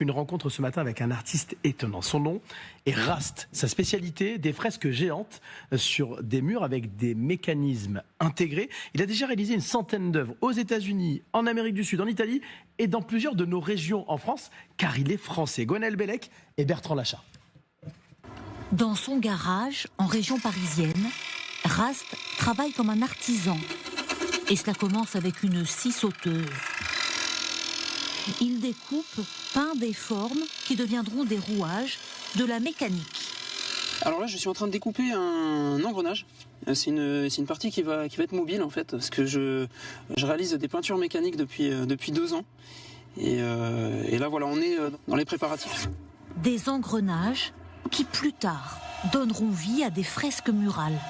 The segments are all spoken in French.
Une rencontre ce matin avec un artiste étonnant. Son nom est Rast. Sa spécialité, des fresques géantes sur des murs avec des mécanismes intégrés. Il a déjà réalisé une centaine d'œuvres aux États-Unis, en Amérique du Sud, en Italie et dans plusieurs de nos régions en France, car il est français. Gwenaël Bellec et Bertrand Lachat. Dans son garage, en région parisienne, Rast travaille comme un artisan. Et cela commence avec une scie sauteuse. Il découpe, peint des formes qui deviendront des rouages, de la mécanique. Alors là, je suis en train de découper un engrenage. C'est une partie qui va être mobile en fait, parce que je réalise des peintures mécaniques depuis 2 ans. Et là, voilà, on est dans les préparatifs. Des engrenages qui, plus tard, donneront vie à des fresques murales.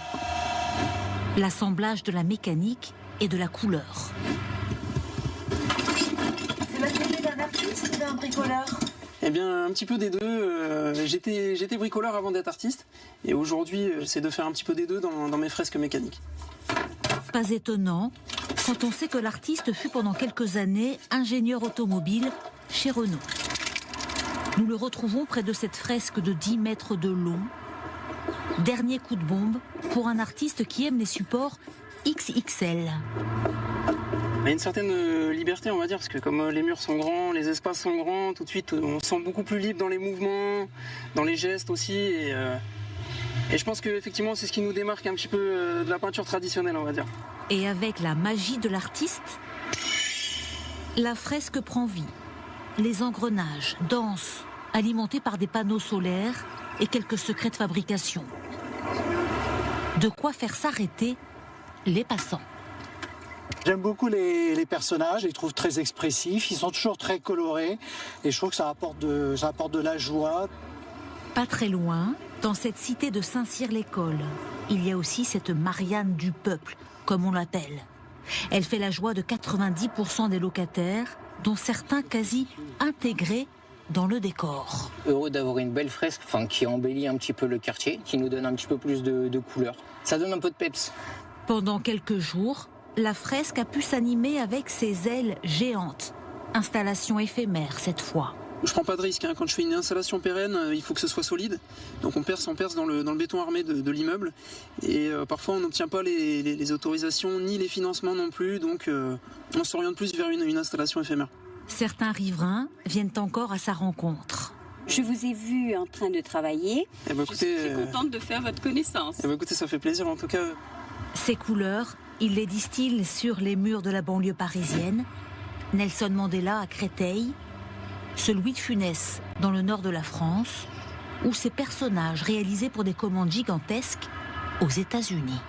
L'assemblage de la mécanique et de la couleur. C'est l'atelier d'un artiste ou d'un bricoleur ? Eh bien, un petit peu des deux. J'étais bricoleur avant d'être artiste. Et aujourd'hui, j'essaie de faire un petit peu des deux dans mes fresques mécaniques. Pas étonnant, quand on sait que l'artiste fut pendant quelques années ingénieur automobile chez Renault. Nous le retrouvons près de cette fresque de 10 mètres de long. Dernier coup de bombe pour un artiste qui aime les supports XXL. Il y a une certaine liberté, on va dire, parce que comme les murs sont grands, les espaces sont grands, tout de suite on se sent beaucoup plus libre dans les mouvements, dans les gestes aussi. Et je pense qu'effectivement c'est ce qui nous démarque un petit peu de la peinture traditionnelle, on va dire. Et avec la magie de l'artiste, la fresque prend vie. Les engrenages dansent, alimentés par des panneaux solaires et quelques secrets de fabrication. De quoi faire s'arrêter les passants. J'aime beaucoup les personnages, je les trouve très expressifs, ils sont toujours très colorés et je trouve que ça apporte de la joie. Pas très loin, dans cette cité de Saint-Cyr-l'École, il y a aussi cette Marianne du peuple, comme on l'appelle. Elle fait la joie de 90% des locataires, dont certains quasi intégrés dans le décor. Heureux d'avoir une belle fresque qui embellit un petit peu le quartier, qui nous donne un petit peu plus de couleurs. Ça donne un peu de peps. Pendant quelques jours, la fresque a pu s'animer avec ses ailes géantes. Installation éphémère cette fois. Je prends pas de risque, hein. Quand je fais une installation pérenne, il faut que ce soit solide. Donc on perce dans le béton armé de l'immeuble. Et parfois on n'obtient pas les autorisations ni les financements non plus. Donc on s'oriente plus vers une installation éphémère. Certains riverains viennent encore à sa rencontre. Je vous ai vu en train de travailler. Écoutez, je suis très contente de faire votre connaissance. Écoutez, ça fait plaisir en tout cas. Ces couleurs, il les distille sur les murs de la banlieue parisienne. Nelson Mandela à Créteil, celui de Funès dans le nord de la France, ou ces personnages réalisés pour des commandes gigantesques aux États-Unis.